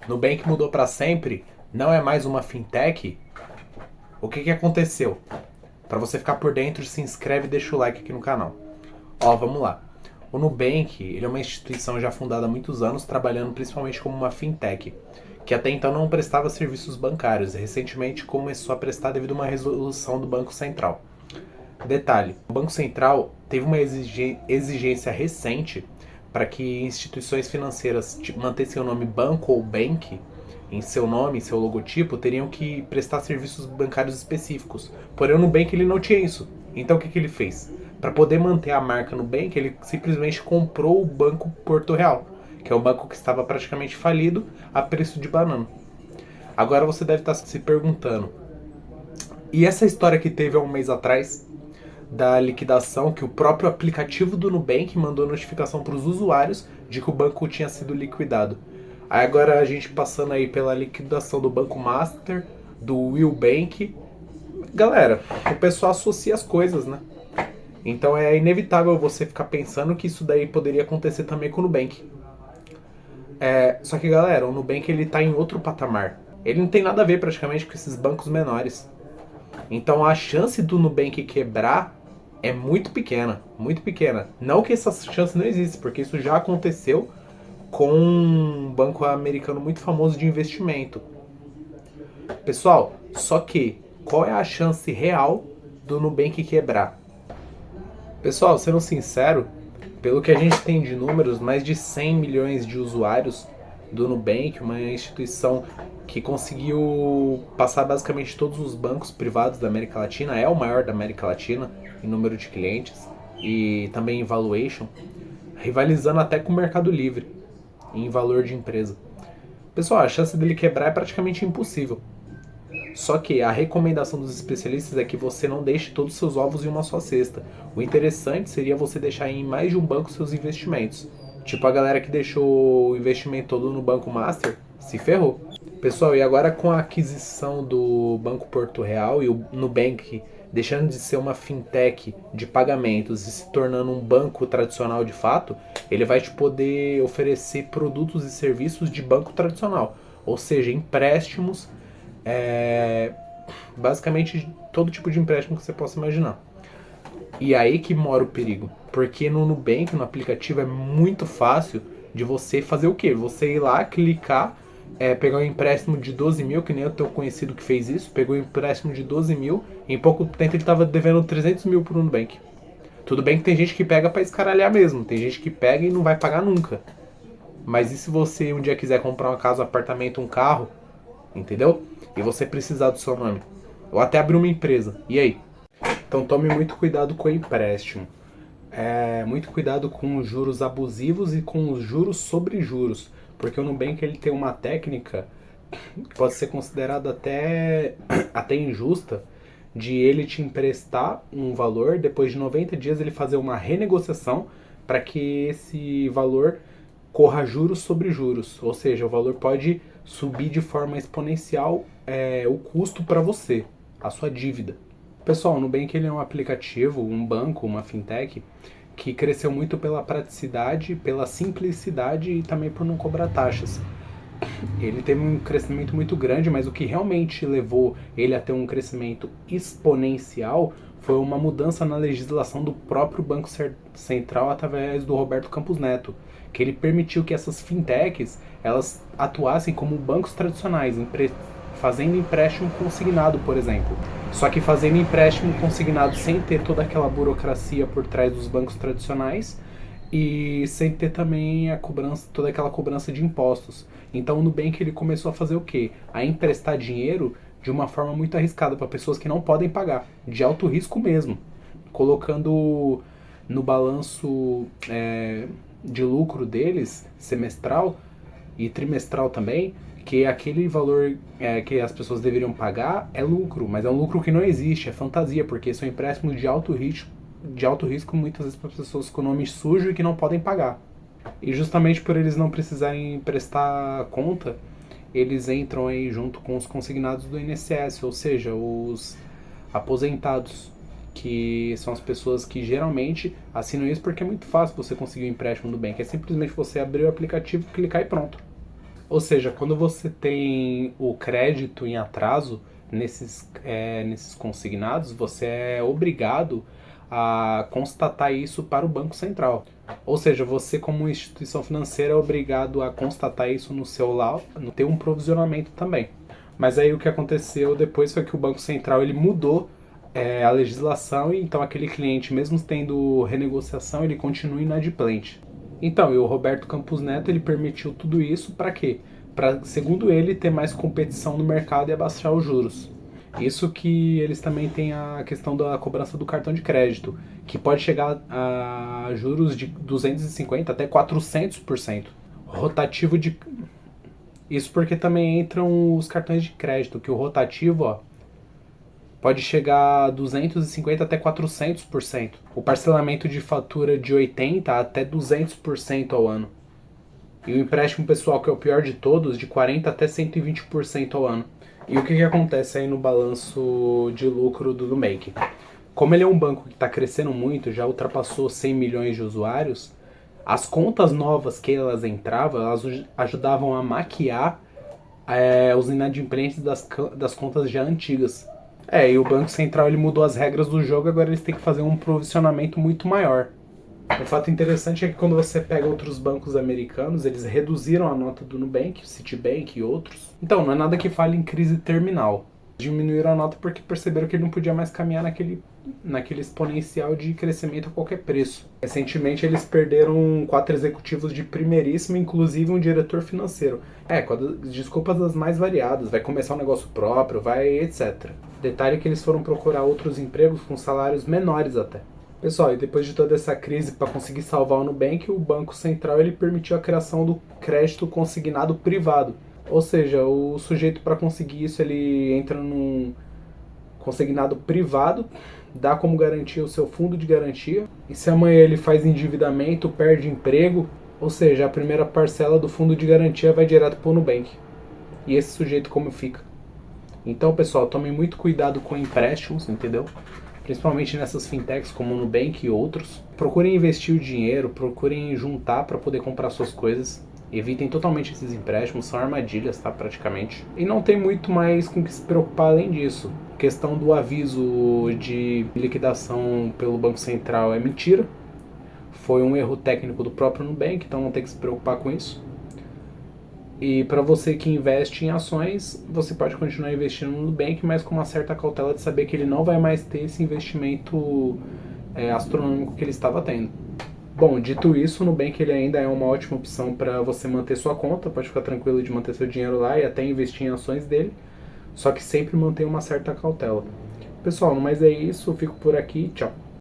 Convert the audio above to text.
Nubank mudou para sempre? Não é mais uma fintech? O que aconteceu? Para você ficar por dentro, se inscreve e deixa o like aqui no canal. Ó, vamos lá. O Nubank, ele é uma instituição já fundada há muitos anos, trabalhando principalmente como uma fintech, que até então não prestava serviços bancários. Recentemente começou a prestar devido a uma resolução do Banco Central. Detalhe, o Banco Central teve uma exigência recente para que instituições financeiras mantessem o nome banco ou bank em seu nome, em seu logotipo, teriam que prestar serviços bancários específicos. Porém, o Nubank ele não tinha isso. Então, o que ele fez? Para poder manter a marca Nubank, ele simplesmente comprou o Banco Porto Real, que é um banco que estava praticamente falido a preço de banana. Agora você deve estar se perguntando, e essa história que teve há um mês atrás, da liquidação, que o próprio aplicativo do Nubank mandou notificação para os usuários de que o banco tinha sido liquidado. Aí agora a gente passando aí pela liquidação do Banco Master, do Will Bank. Galera, o pessoal associa as coisas, né? Então é inevitável você ficar pensando que isso daí poderia acontecer também com o Nubank. Só que galera, o Nubank ele tá em outro patamar. Ele não tem nada a ver praticamente com esses bancos menores. Então a chance do Nubank quebrar é muito pequena, muito pequena. Não que essa chance não existe, porque isso já aconteceu com um banco americano muito famoso de investimento. Pessoal, só que qual é a chance real do Nubank quebrar? Pessoal, sendo sincero, pelo que a gente tem de números, mais de 100 milhões de usuários do Nubank, uma instituição que conseguiu passar basicamente todos os bancos privados da América Latina, é o maior da América Latina em número de clientes e também em valuation, rivalizando até com o Mercado Livre em valor de empresa. Pessoal, a chance dele quebrar é praticamente impossível. Só que a recomendação dos especialistas é que você não deixe todos os seus ovos em uma só cesta. O interessante seria você deixar em mais de um banco seus investimentos. Tipo a galera que deixou o investimento todo no Banco Master, se ferrou. Pessoal, e agora com a aquisição do Banco Porto Real e o Nubank deixando de ser uma fintech de pagamentos e se tornando um banco tradicional de fato, ele vai te poder oferecer produtos e serviços de banco tradicional, ou seja, empréstimos, é, basicamente todo tipo de empréstimo que você possa imaginar. E aí que mora o perigo, porque no Nubank, no aplicativo, é muito fácil de você fazer o quê? Você ir lá, clicar, pegar um empréstimo de 12 mil, que nem o teu conhecido que fez isso, pegou um empréstimo de 12 mil, em pouco tempo ele estava devendo 300 mil pro Nubank. Tudo bem que tem gente que pega para escaralhar mesmo, tem gente que pega e não vai pagar nunca. Mas e se você um dia quiser comprar uma casa, um apartamento, um carro, entendeu? E você precisar do seu nome. Ou até abrir uma empresa. E aí? Então tome muito cuidado com o empréstimo. Muito cuidado com os juros abusivos e com os juros sobre juros. Porque o Nubank ele tem uma técnica que pode ser considerada até injusta de ele te emprestar um valor, depois de 90 dias ele fazer uma renegociação para que esse valor corra juros sobre juros. Ou seja, o valor pode subir de forma exponencial o custo para você, a sua dívida. Pessoal, o Nubank ele é um aplicativo, um banco, uma fintech que cresceu muito pela praticidade, pela simplicidade e também por não cobrar taxas. Ele teve um crescimento muito grande, mas o que realmente levou ele a ter um crescimento exponencial foi uma mudança na legislação do próprio Banco Central através do Roberto Campos Neto, que ele permitiu que essas fintechs elas atuassem como bancos tradicionais, fazendo empréstimo consignado, por exemplo. Só que fazendo empréstimo consignado sem ter toda aquela burocracia por trás dos bancos tradicionais e sem ter também a cobrança, toda aquela cobrança de impostos. Então o Nubank ele começou a fazer o quê? A emprestar dinheiro de uma forma muito arriscada para pessoas que não podem pagar, de alto risco mesmo, colocando no balanço de lucro deles, semestral e trimestral também, que aquele valor que as pessoas deveriam pagar é lucro, mas é um lucro que não existe, é fantasia, porque são empréstimos de alto risco muitas vezes para pessoas com nome sujo e que não podem pagar. E justamente por eles não precisarem prestar conta, eles entram aí junto com os consignados do INSS, ou seja, os aposentados, que são as pessoas que geralmente assinam isso porque é muito fácil você conseguir um empréstimo do banco. É simplesmente você abrir o aplicativo, clicar e pronto. Ou seja, quando você tem o crédito em atraso nesses consignados, você é obrigado a constatar isso para o Banco Central. Ou seja, você como instituição financeira é obrigado a constatar isso no seu laudo, ter um provisionamento também. Mas aí o que aconteceu depois foi que o Banco Central ele mudou a legislação e então aquele cliente, mesmo tendo renegociação, ele continua inadimplente. Então, e o Roberto Campos Neto ele permitiu tudo isso para quê? Para, segundo ele, ter mais competição no mercado e abaixar os juros. Isso que eles também têm a questão da cobrança do cartão de crédito, que pode chegar a juros de 250 até 400%. Rotativo de. Isso porque também entram os cartões de crédito, que o rotativo, ó, pode chegar a 250 até 400%. O parcelamento de fatura de 80 até 200% ao ano. E o empréstimo pessoal, que é o pior de todos, de 40 até 120% ao ano. E o que acontece aí no balanço de lucro do Nubank? Como ele é um banco que está crescendo muito, já ultrapassou 100 milhões de usuários, as contas novas que elas entravam, elas ajudavam a maquiar os inadimplentes das contas já antigas. E o Banco Central ele mudou as regras do jogo, agora eles têm que fazer um provisionamento muito maior. O fato interessante é que quando você pega outros bancos americanos, eles reduziram a nota do Nubank, o Citibank e outros. Então, não é nada que fale em crise terminal. Diminuíram a nota porque perceberam que ele não podia mais caminhar naquele exponencial de crescimento a qualquer preço. Recentemente eles perderam 4 executivos de primeiríssimo, inclusive um diretor financeiro. Com as desculpas das mais variadas, vai começar um negócio próprio, vai etc. Detalhe que eles foram procurar outros empregos com salários menores até. Pessoal, e depois de toda essa crise, para conseguir salvar o Nubank, o Banco Central ele permitiu a criação do crédito consignado privado. Ou seja, o sujeito para conseguir isso, ele entra num consignado privado, dá como garantia o seu fundo de garantia, e se amanhã ele faz endividamento, perde emprego, ou seja, a primeira parcela do fundo de garantia vai direto para o Nubank. E esse sujeito como fica? Então, pessoal, tomem muito cuidado com empréstimos, entendeu? Principalmente nessas fintechs como o Nubank e outros. Procurem investir o dinheiro, procurem juntar para poder comprar suas coisas. Evitem totalmente esses empréstimos, são armadilhas, tá, praticamente. E não tem muito mais com que se preocupar além disso. A questão do aviso de liquidação pelo Banco Central é mentira. Foi um erro técnico do próprio Nubank, então não tem que se preocupar com isso. E para você que investe em ações, você pode continuar investindo no Nubank, mas com uma certa cautela de saber que ele não vai mais ter esse investimento astronômico que ele estava tendo. Bom, dito isso, o Nubank ele ainda é uma ótima opção para você manter sua conta, pode ficar tranquilo de manter seu dinheiro lá e até investir em ações dele, só que sempre mantenha uma certa cautela. Pessoal, mas é isso, eu fico por aqui, tchau.